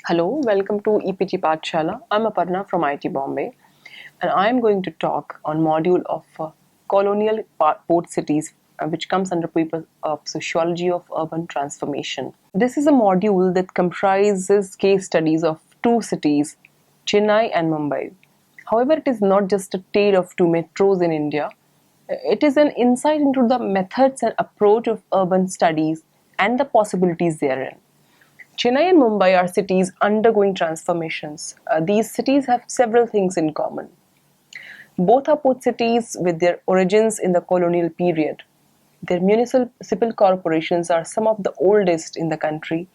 Hello, welcome to EPG Pathshala. I'm Aparna from IT Bombay, and I'm going to talk on module of colonial port cities, which comes under paper of Sociology of Urban Transformation. This is a module that comprises case studies of two cities, Chennai and Mumbai. However, it is not just a tale of two metros in India. It is an insight into the methods and approach of urban studies and the possibilities therein. Chennai and Mumbai are cities undergoing transformations. These cities have several things in common. Both are port cities with their origins in the colonial period. Their municipal corporations are some of the oldest in the country.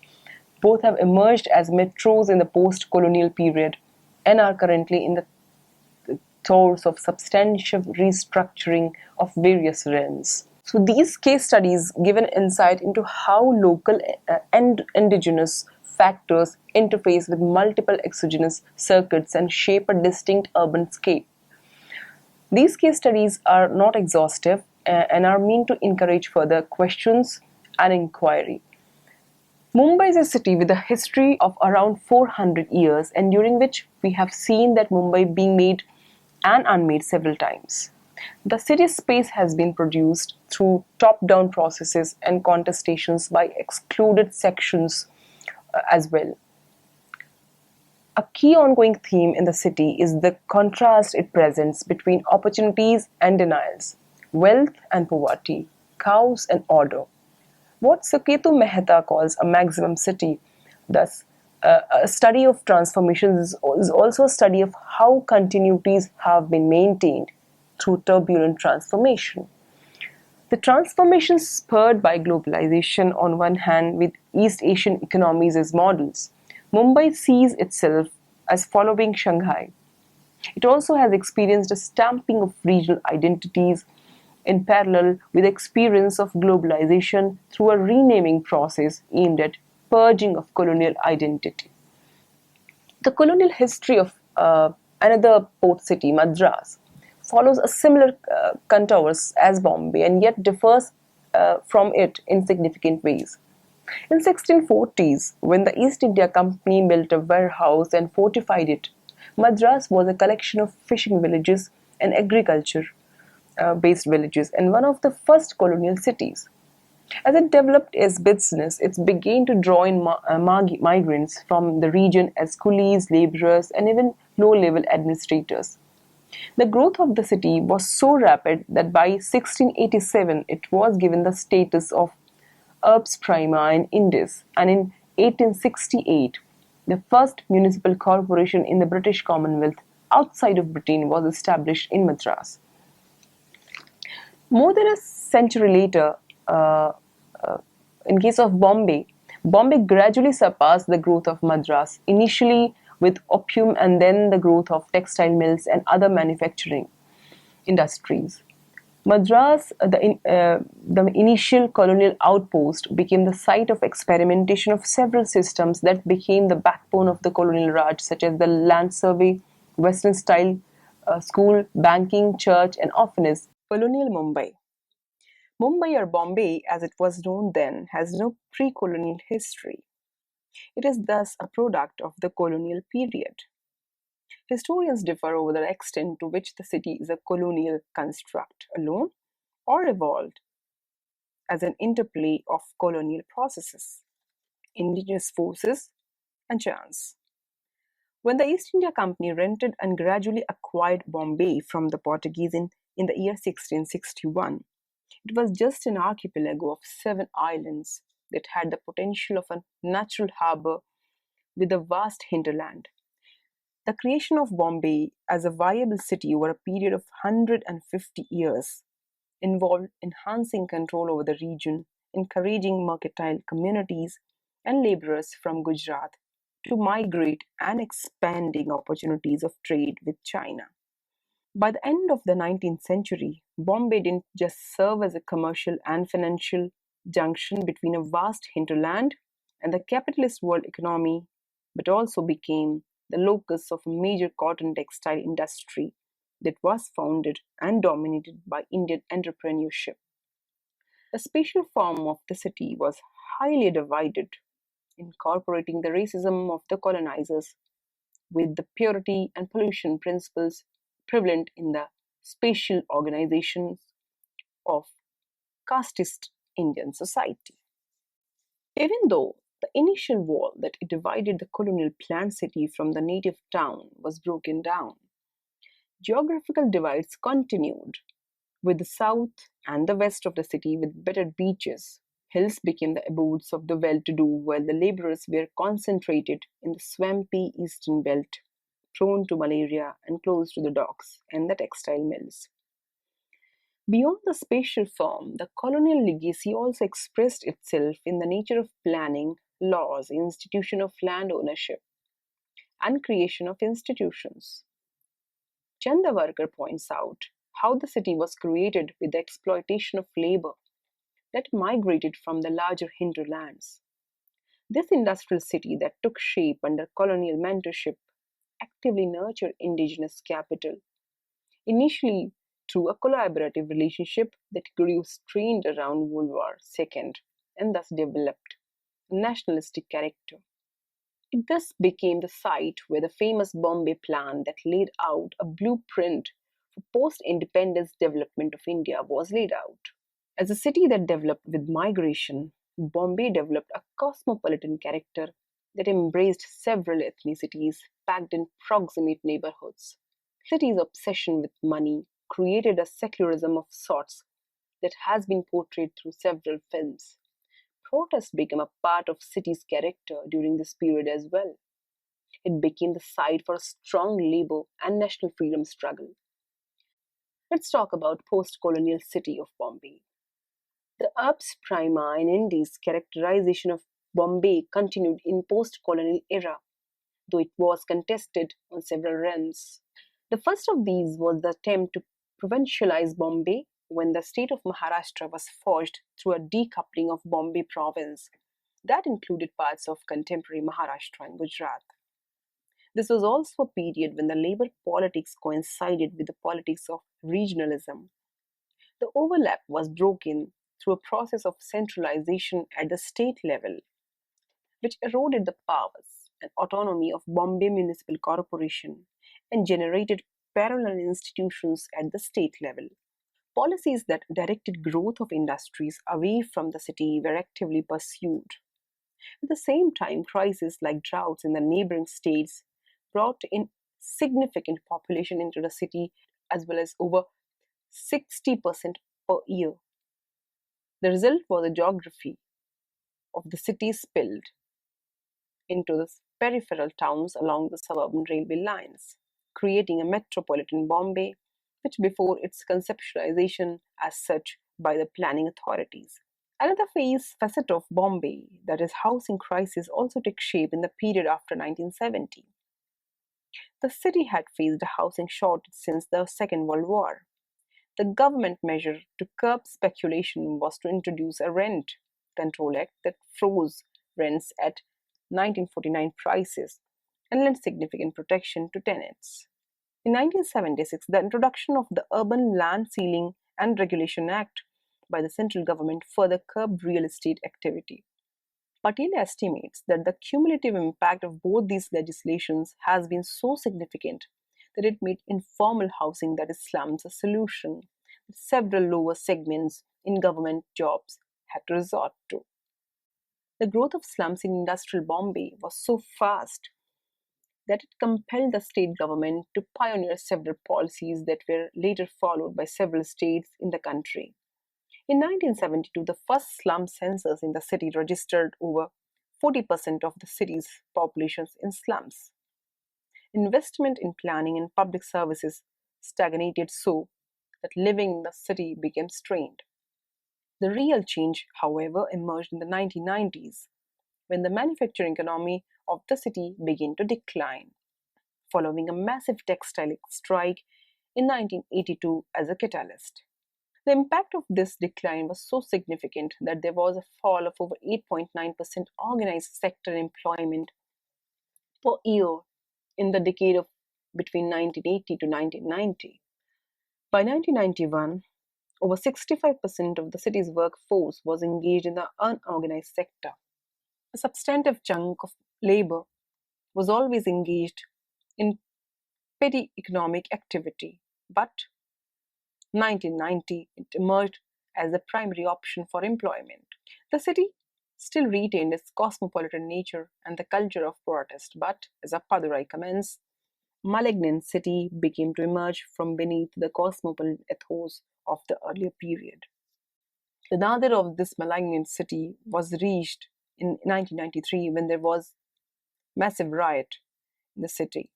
Both have emerged as metros in the post-colonial period and are currently in the throes of substantial restructuring of various realms. So these case studies give an insight into how local and indigenous factors interface with multiple exogenous circuits and shape a distinct urban scape. These case studies are not exhaustive and are meant to encourage further questions and inquiry. Mumbai is a city with a history of around 400 years, and during which we have seen that Mumbai being made and unmade several times. The city's space has been produced through top-down processes and contestations by excluded sections as well. A key ongoing theme in the city is the contrast it presents between opportunities and denials, wealth and poverty, chaos and order. What Saketu Mehta calls a maximum city, thus a study of transformations is also a study of how continuities have been maintained through turbulent transformation. The transformation spurred by globalization on one hand with East Asian economies as models. Mumbai sees itself as following Shanghai. It also has experienced a stamping of regional identities in parallel with the experience of globalization through a renaming process aimed at purging of colonial identity. The colonial history of another port city, Madras, follows a similar contours as Bombay and yet differs from it in significant ways. In 1640s, when the East India Company built a warehouse and fortified it, Madras was a collection of fishing villages and agriculture based villages and one of the first colonial cities. As it developed its business, it began to draw in migrants from the region as coolies, laborers, and even low-level administrators. The growth of the city was so rapid that by 1687 it was given the status of Urbs Prima in Indies, and in 1868 the first municipal corporation in the British Commonwealth outside of Britain was established in Madras. More than a century later, in case of Bombay, Bombay gradually surpassed the growth of Madras, initially with opium and then the growth of textile mills and other manufacturing industries. Madras, the initial colonial outpost, became the site of experimentation of several systems that became the backbone of the colonial Raj, such as the land survey, Western style school, banking, church, and orphanage. Colonial Mumbai. Mumbai or Bombay, as it was known then, has no pre-colonial history. It is thus a product of the colonial period. Historians differ over the extent to which the city is a colonial construct alone or evolved as an interplay of colonial processes, indigenous forces, and chance. When the East India Company rented and gradually acquired Bombay from the Portuguese in the year 1661, it was just an archipelago of 7 islands that had the potential of a natural harbor with a vast hinterland. The creation of Bombay as a viable city over a period of 150 years involved enhancing control over the region, encouraging mercantile communities and laborers from Gujarat to migrate and expanding opportunities of trade with China. By the end of the 19th century, Bombay didn't just serve as a commercial and financial junction between a vast hinterland and the capitalist world economy, but also became the locus of a major cotton textile industry that was founded and dominated by Indian entrepreneurship. The spatial form of the city was highly divided. incorporating the racism of the colonizers with the purity and pollution principles prevalent in the spatial organizations of casteist Indian society. Even though the initial wall that divided the colonial planned city from the native town was broken down, geographical divides continued, with the south and the west of the city with better beaches. Hills became the abodes of the well to do, while the laborers were concentrated in the swampy eastern belt, prone to malaria and close to the docks and the textile mills. Beyond the spatial form, the colonial legacy also expressed itself in the nature of planning, laws, institution of land ownership, and creation of institutions. Chandavarkar points out how the city was created with the exploitation of labor that migrated from the larger hinterlands. This industrial city that took shape under colonial mentorship actively nurtured indigenous capital, initially through a collaborative relationship that grew strained around World War II and thus developed a nationalistic character. It thus became the site where the famous Bombay Plan that laid out a blueprint for post-independence development of India was laid out. As a city that developed with migration, Bombay developed a cosmopolitan character that embraced several ethnicities packed in proximate neighborhoods. City's obsession with money created a secularism of sorts that has been portrayed through several films. Protest became a part of city's character during this period as well. It became the site for a strong labor and national freedom struggle. Let's talk about post-colonial city of Bombay. The Urbs Prima in Indies characterization of Bombay continued in post-colonial era, though it was contested on several realms. The first of these was the attempt to provincialize Bombay when the state of Maharashtra was forged through a decoupling of Bombay province that included parts of contemporary Maharashtra and Gujarat. This was also a period when the labor politics coincided with the politics of regionalism. The overlap was broken through a process of centralization at the state level, which eroded the powers and autonomy of Bombay Municipal Corporation and generated parallel institutions at the state level. Policies that directed growth of industries away from the city were actively pursued. At the same time, crises like droughts in the neighboring states brought in significant population into the city as well as over 60% per year. The result was a geography of the city spilled into the peripheral towns along the suburban railway lines, creating a metropolitan Bombay, which before its conceptualization as such by the planning authorities. Another facet of Bombay, that is housing crisis, also took shape in the period after 1970. The city had faced a housing shortage since the Second World War. The government measure to curb speculation was to introduce a Rent Control Act that froze rents at 1949 prices and lent significant protection to tenants. In 1976, the introduction of the Urban Land Ceiling and Regulation Act by the central government further curbed real estate activity. Patel estimates that the cumulative impact of both these legislations has been so significant that it made informal housing, that is slums, a solution that several lower segments in government jobs had to resort to. The growth of slums in industrial Bombay was so fast that it compelled the state government to pioneer several policies that were later followed by several states in the country. In 1972, the first slum census in the city registered over 40% of the city's population in slums. Investment in planning and public services stagnated so that living in the city became strained. The real change, however, emerged in the 1990s when the manufacturing economy of the city began to decline, following a massive textile strike in 1982 as a catalyst. The impact of this decline was so significant that there was a fall of over 8.9% organized sector employment per year in the decade of between 1980 to 1990. By 1991, over 65% of the city's workforce was engaged in the unorganized sector. A substantive chunk of labor was always engaged in petty economic activity, but 1990 it emerged as the primary option for employment. The city still retained its cosmopolitan nature and the culture of protest, but as Appadurai comments, malignant city began to emerge from beneath the cosmopolitan ethos of the earlier period. The nadir of this malignant city was reached in 1993 when there was massive riot in the city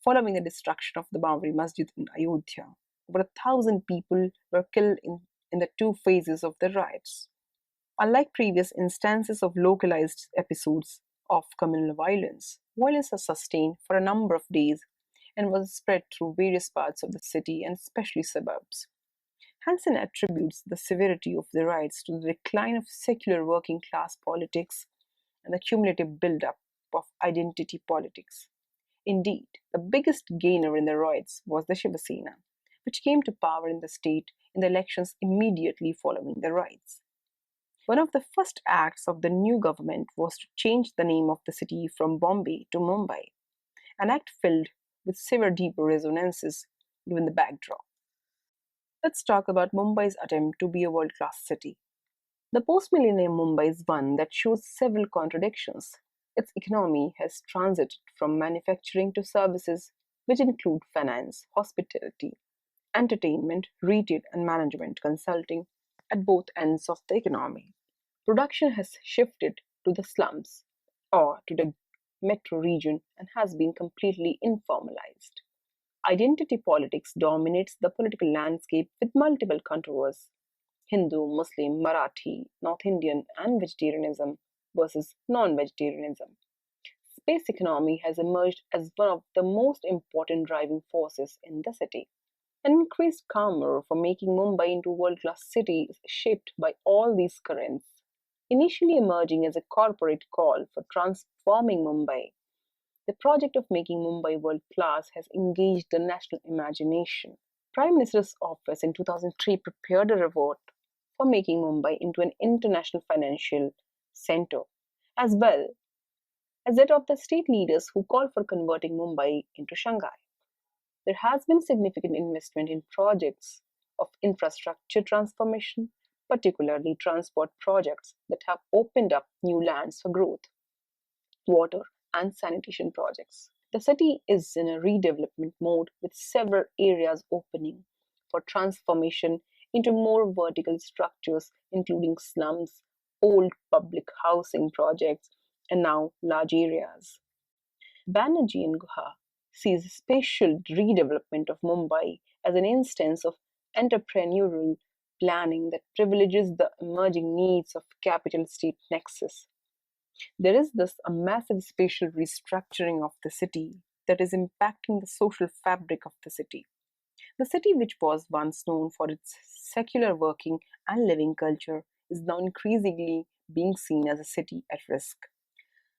following the destruction of the Babri Masjid in Ayodhya. Over 1,000 people were killed in the two phases of the riots. Unlike previous instances of localized episodes of communal violence, violence was sustained for a number of days and was spread through various parts of the city and especially suburbs. Hansen attributes the severity of the riots to the decline of secular working class politics and the cumulative build-up of identity politics. Indeed, the biggest gainer in the riots was the Shiva Sena, which came to power in the state in the elections immediately following the riots. One of the first acts of the new government was to change the name of the city from Bombay to Mumbai, an act filled with severe deeper resonances given the backdrop. Let's talk about Mumbai's attempt to be a world class city. The post millennium Mumbai is one that shows several contradictions. Its economy has transited from manufacturing to services, which include finance, hospitality, entertainment, retail, and management consulting at both ends of the economy. Production has shifted to the slums or to the metro region and has been completely informalized. Identity politics dominates the political landscape with multiple contours: Hindu, Muslim, Marathi, North Indian, and vegetarianism versus non vegetarianism. Space economy has emerged as one of the most important driving forces in the city. An increased clamor for making Mumbai into a world class city is shaped by all these currents. Initially emerging as a corporate call for transforming Mumbai, the project of making Mumbai world class has engaged the national imagination. Prime Minister's office in 2003 prepared a report for making Mumbai into an international financial center, as well as that of the state leaders who called for converting Mumbai into Shanghai. There has been significant investment in projects of infrastructure transformation, particularly transport projects that have opened up new lands for growth, water, and sanitation projects. The city is in a redevelopment mode with several areas opening for transformation into more vertical structures, including slums, old public housing projects, and now large areas. Banerjee and Guha sees spatial redevelopment of Mumbai as an instance of entrepreneurial planning that privileges the emerging needs of capital state nexus. There is thus a massive spatial restructuring of the city that is impacting the social fabric of the city. The city, which was once known for its secular working and living culture, is now increasingly being seen as a city at risk.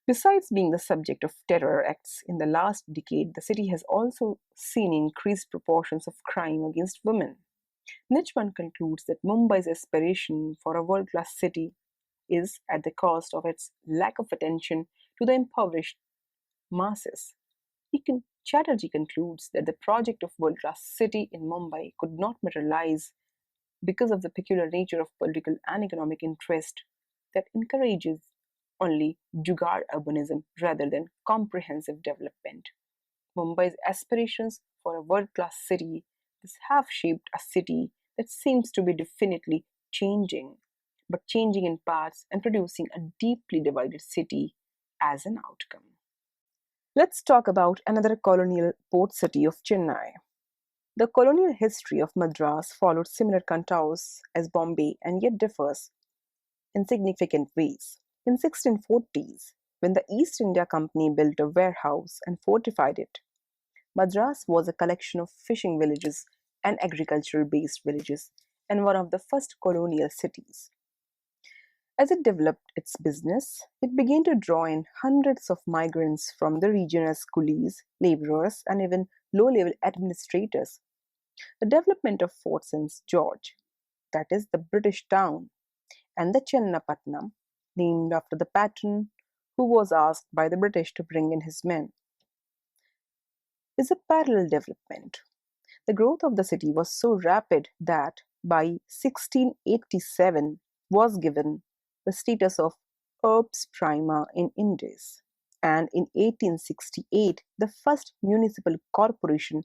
Besides being the subject of terror acts in the last decade, the city has also seen increased proportions of crime against women. Nichman concludes that Mumbai's aspiration for a world class city is at the cost of its lack of attention to the impoverished masses. Chatterjee concludes that the project of world class city in Mumbai could not materialize because of the peculiar nature of political and economic interest that encourages only jugaad urbanism rather than comprehensive development. Mumbai's aspirations for a world class city thus have shaped a city that seems to be definitely changing, but changing in parts and producing a deeply divided city as an outcome. Let's talk about another colonial port city of Chennai. The colonial history of Madras followed similar contours as Bombay and yet differs in significant ways. In 1640s, when the East India Company built a warehouse and fortified it, Madras was a collection of fishing villages and agricultural-based villages and one of the first colonial cities. As it developed its business, it began to draw in hundreds of migrants from the region as coolies, laborers, and even low-level administrators. The development of Fort St. George, that is the British town, and the Chennapatnam named after the patron who was asked by the British to bring in his men, is a parallel development. The growth of the city was so rapid that by 1687 was given the status of urbs prima in Indies, and in 1868 the first municipal corporation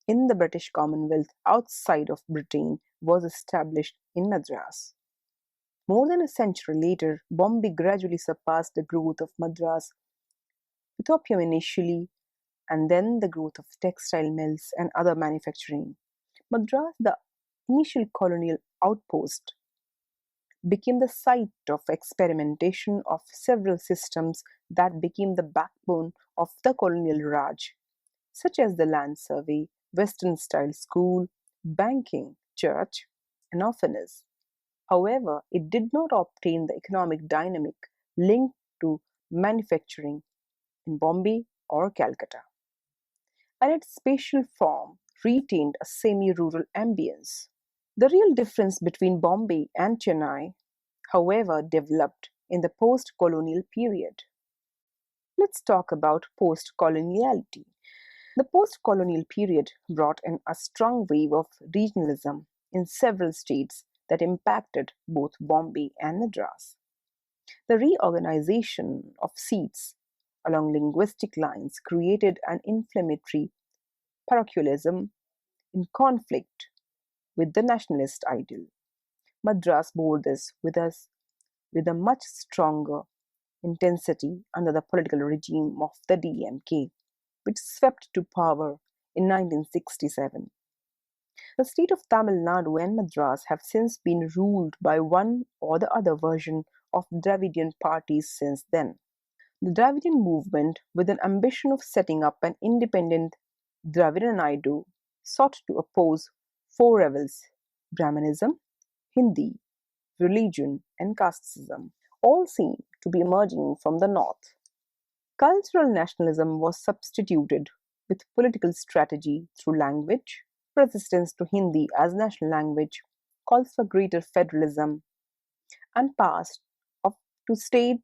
in the British Commonwealth outside of Britain was established in Madras. More than a century later, Bombay gradually surpassed the growth of Madras, with opium initially, and then the growth of textile mills and other manufacturing. Madras, the initial colonial outpost, became the site of experimentation of several systems that became the backbone of the colonial Raj, such as the land survey, Western style school, banking, church, and orphanage. However, it did not obtain the economic dynamic linked to manufacturing in Bombay or Calcutta, and its spatial form retained a semi-rural ambience. The real difference between Bombay and Chennai, however, developed in the post-colonial period. Let's talk about post-coloniality. The post-colonial period brought in a strong wave of regionalism in several states that impacted both Bombay and Madras. The reorganization of seats along linguistic lines created an inflammatory parochialism in conflict with the nationalist ideal. Madras bore this with a much stronger intensity under the political regime of the DMK, which swept to power in 1967. The state of Tamil Nadu and Madras have since been ruled by one or the other version of Dravidian parties since then. The Dravidian movement, with an ambition of setting up an independent Dravidian Naidu, sought to oppose four rebels: Brahmanism, Hindi, religion, and casteism, all seem to be emerging from the north. Cultural nationalism was substituted with political strategy through language, resistance to Hindi as national language, calls for greater federalism, and passed of to state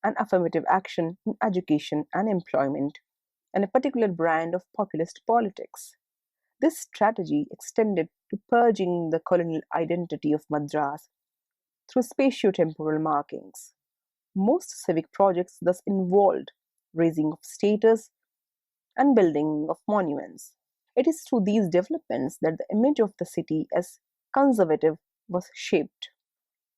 and affirmative action in education and employment, and a particular brand of populist politics. This strategy extended to purging the colonial identity of Madras through spatio-temporal markings. Most civic projects thus involved raising of status and building of monuments. It is through these developments that the image of the city as conservative was shaped.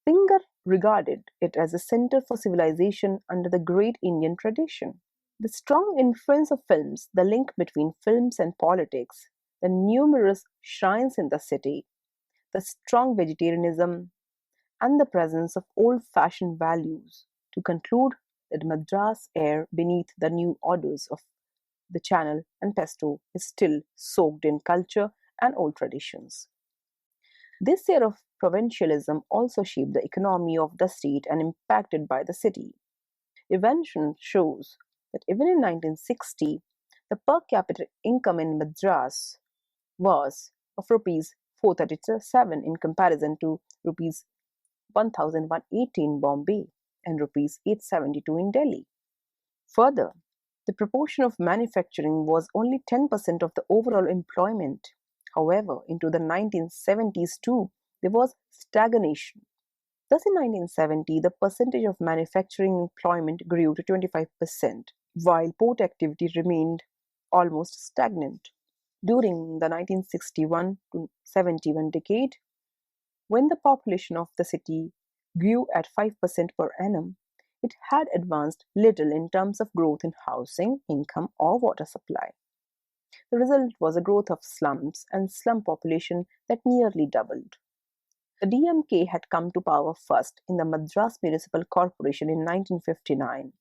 Singer regarded it as a center for civilization under the great Indian tradition. The strong influence of films, the link between films and politics, the numerous shrines in the city, the strong vegetarianism, and the presence of old fashioned values to conclude that Madras air beneath the new orders of the Channel and Pesto is still soaked in culture and old traditions. This year of provincialism also shaped the economy of the state and impacted by the city. Evaluation shows that even in 1960, the per capita income in Madras was of rupees 437 in comparison to rupees 1180 in Bombay and rupees 872 in Delhi. Further, the proportion of manufacturing was only 10% of the overall employment. However, into the 1970s too, there was stagnation. Thus, in 1970, the percentage of manufacturing employment grew to 25%, while port activity remained almost stagnant. During the 1961 to 71 decade, when the population of the city grew at 5% per annum, it had advanced little in terms of growth in housing, income, or water supply. The result was a growth of slums and slum population that nearly doubled. The DMK had come to power first in the Madras Municipal Corporation in 1959,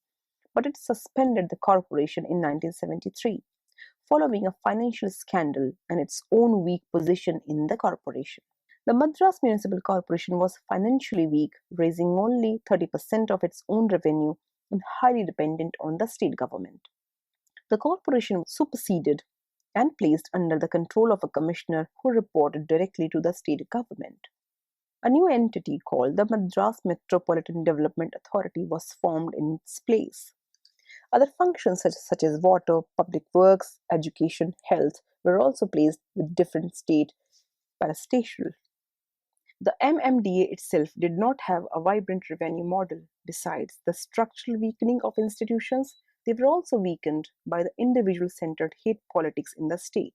but it suspended the corporation in 1973, following a financial scandal and its own weak position in the corporation. The Madras Municipal Corporation was financially weak, raising only 30% of its own revenue and highly dependent on the state government. The corporation was superseded and placed under the control of a commissioner who reported directly to the state government. A new entity called the Madras Metropolitan Development Authority was formed in its place. Other functions such as water, public works, education, health were also placed with different state parastatals. The MMDA itself did not have a vibrant revenue model. Besides the structural weakening of institutions, they were also weakened by the individual centered hate politics in the state.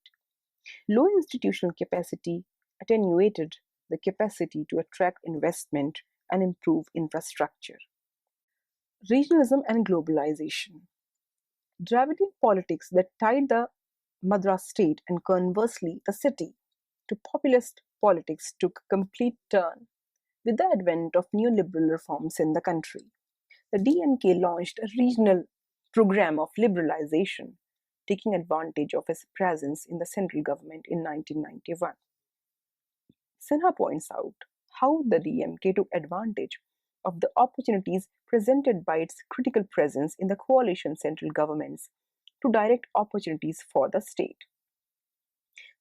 Low institutional capacity attenuated the capacity to attract investment and improve infrastructure. Regionalism and globalization. Dravidian politics that tied the Madras state and conversely the city to populist politics took a complete turn with the advent of neoliberal reforms in the country. The DMK launched a regional program of liberalization, taking advantage of its presence in the central government in 1991. Sinha points out how the DMK took advantage of the opportunities presented by its critical presence in the coalition central governments to direct opportunities for the state.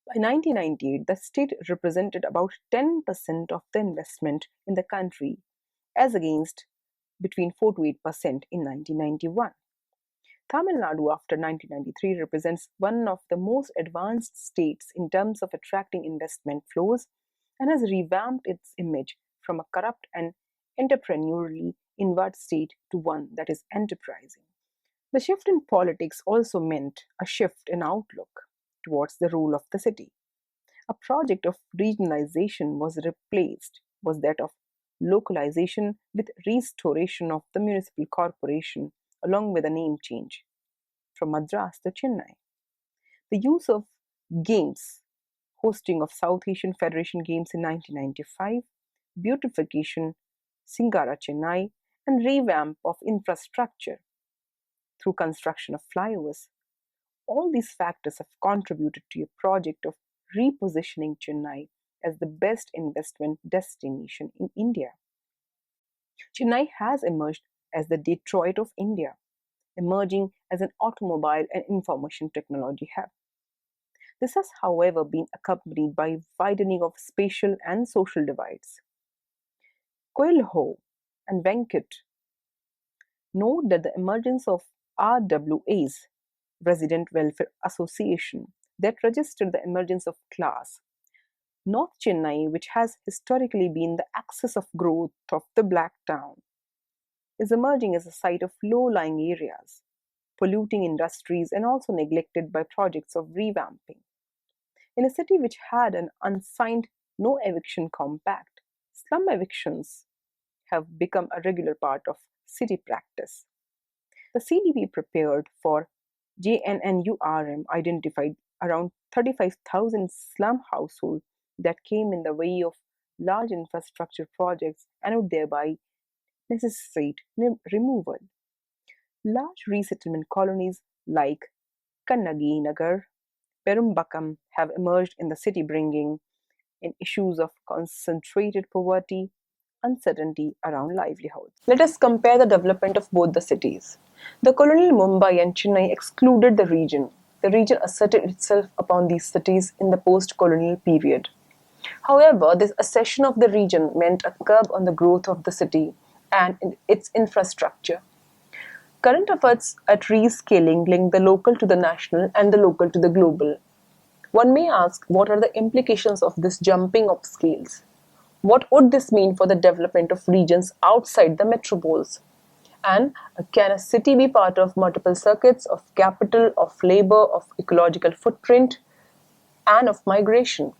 By 1998, the state represented about 10% of the investment in the country, as against between 4 to 8% in 1991. Tamil Nadu after 1993 represents one of the most advanced states in terms of attracting investment flows and has revamped its image from a corrupt and entrepreneurially inward state to one that is enterprising. The shift in politics also meant a shift in outlook towards the role of the city. A project of regionalization was that of localization with restoration of the municipal corporation along with a name change from Madras to Chennai. The use of games, hosting of South Asian Federation Games in 1995, beautification, Singara Chennai, and revamp of infrastructure through construction of flyovers. All these factors have contributed to a project of repositioning Chennai as the best investment destination in India. Chennai has emerged as the Detroit of India, emerging as an automobile and information technology hub. This has, however, been accompanied by widening of spatial and social divides. Coelho and Venkat note that the emergence of RWAs, Resident Welfare Association, that registered the emergence of class. North Chennai, which has historically been the axis of growth of the Black Town, is emerging as a site of low-lying areas, polluting industries and also neglected by projects of revamping. In a city which had an unsigned no eviction compact, slum evictions have become a regular part of city practice. The CDP prepared for JNNURM identified around 35,000 slum households that came in the way of large infrastructure projects and would thereby necessitate removal. Large resettlement colonies like Kannagi Nagar, Perumbakam have emerged in the city, bringing in issues of concentrated poverty, uncertainty around livelihoods. Let us compare the development of both the cities. The colonial Mumbai and Chennai excluded the region. The region asserted itself upon these cities in the post-colonial period. However, this accession of the region meant a curb on the growth of the city and its infrastructure. Current efforts at rescaling link the local to the national and the local to the global. One may ask, what are the implications of this jumping of scales? What would this mean for the development of regions outside the metropoles? And can a city be part of multiple circuits of capital, of labor, of ecological footprint, and of migration?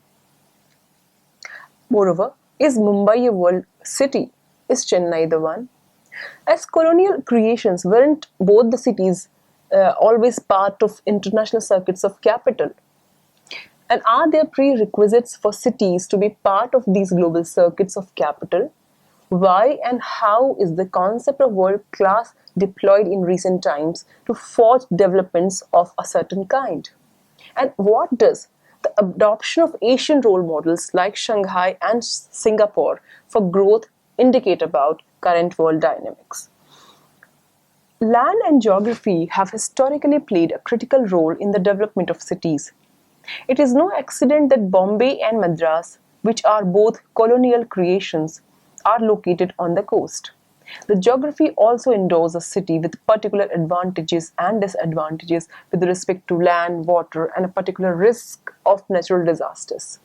Moreover, is Mumbai a world city? Is Chennai the one? As colonial creations, weren't both the cities always part of international circuits of capital? And are there prerequisites for cities to be part of these global circuits of capital? Why and how is the concept of world class deployed in recent times to forge developments of a certain kind? And what does the adoption of Asian role models like Shanghai and Singapore for growth indicate about current world dynamics? Land and geography have historically played a critical role in the development of cities. It is no accident that Bombay and Madras which are both colonial creations, are located on the coast. The geography also endows a city with particular advantages and disadvantages with respect to land, water, and a particular risk of natural disasters.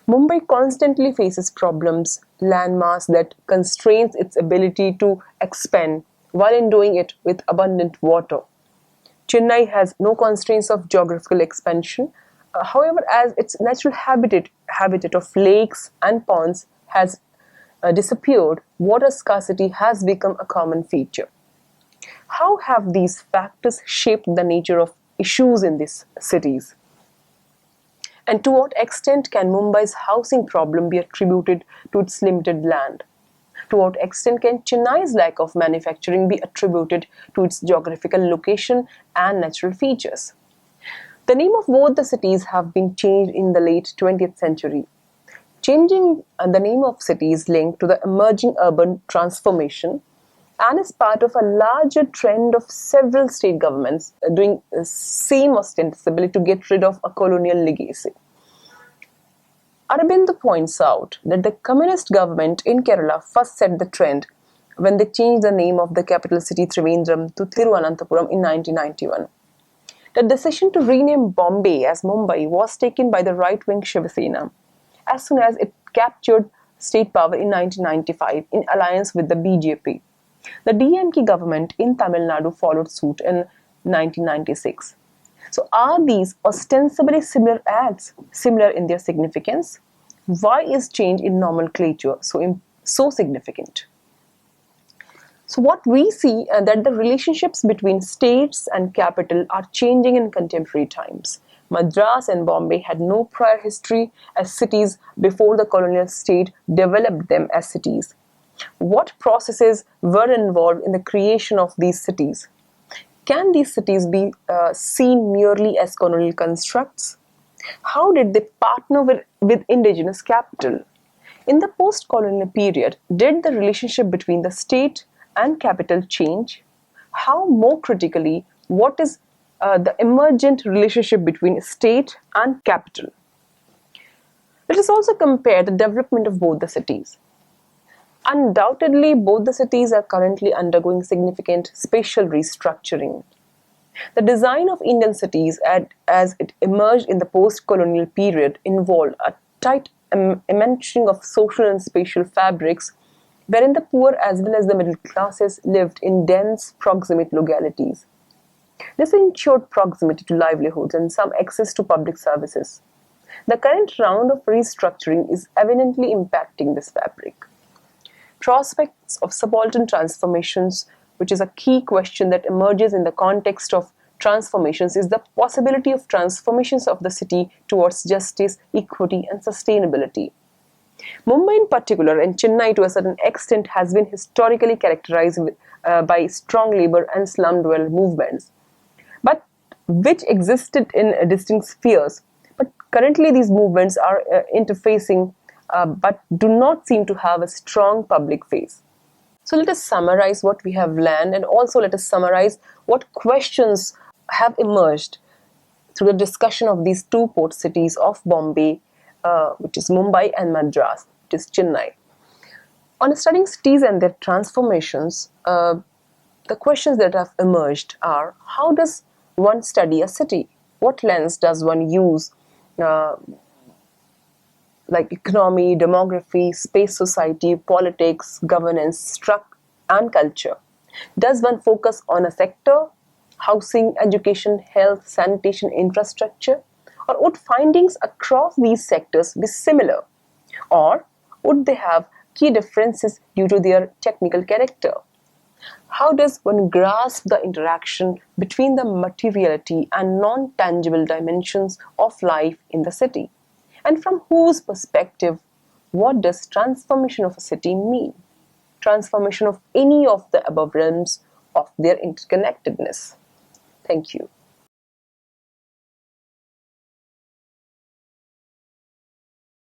Mumbai constantly faces problems, landmass that constrains its ability to expand while endowing it with abundant water. Chennai has no constraints of geographical expansion. However, as its natural habitat of lakes and ponds has disappeared, water scarcity has become a common feature. How have these factors shaped the nature of issues in these cities? And to what extent can Mumbai's housing problem be attributed to its limited land? To what extent can Chennai's lack of manufacturing be attributed to its geographical location and natural features? The name of both the cities have been changed in the late 20th century. Changing the name of cities linked to the emerging urban transformation and is part of a larger trend of several state governments doing the same ostensibly to get rid of a colonial legacy. Aurobindo points out that the communist government in Kerala first set the trend when they changed the name of the capital city Trivandrum to Thiruvananthapuram in 1991. The decision to rename Bombay as Mumbai was taken by the right-wing Shiv Sena as soon as it captured state power in 1995 in alliance with the BJP. The DMK government in Tamil Nadu followed suit in 1996. So are these ostensibly similar acts similar in their significance? Why is change in nomenclature so significant? So what we see that the relationships between states and capital are changing in contemporary times. Madras and Bombay had no prior history as cities before the colonial state developed them as cities. What processes were involved in the creation of these cities? Can these cities be seen merely as colonial constructs? How did they partner with indigenous capital? In the post-colonial period, did the relationship between the state and capital change? How, more critically, what is the emergent relationship between state and capital? Let us also compare the development of both the cities. Undoubtedly, both the cities are currently undergoing significant spatial restructuring. The design of Indian cities as it emerged in the post-colonial period involved a tight enmeshing of social and spatial fabrics wherein the poor as well as the middle classes lived in dense proximate localities. This ensured proximity to livelihoods and some access to public services. The current round of restructuring is evidently impacting this fabric. Prospects of subaltern transformations, which is a key question that emerges in the context of transformations, is the possibility of transformations of the city towards justice, equity, and sustainability. Mumbai in particular, and Chennai to a certain extent, has been historically characterized by strong labor and slum dweller movements, but which existed in distinct spheres. But currently these movements are interfacing but do not seem to have a strong public face. So let us summarize what we have learned, and also let us summarize what questions have emerged through the discussion of these two port cities of Bombay, which is Mumbai, and Madras, which is Chennai. On studying cities and their transformations, the questions that have emerged are: how does one study a city? What lens does one use? Like economy, demography, space society, politics, governance, structure, and culture. Does one focus on a sector, housing, education, health, sanitation, infrastructure? Or would findings across these sectors be similar? Or would they have key differences due to their technical character? How does one grasp the interaction between the materiality and non-tangible dimensions of life in the city? And from whose perspective, what does transformation of a city mean? Transformation of any of the above realms of their interconnectedness. Thank you.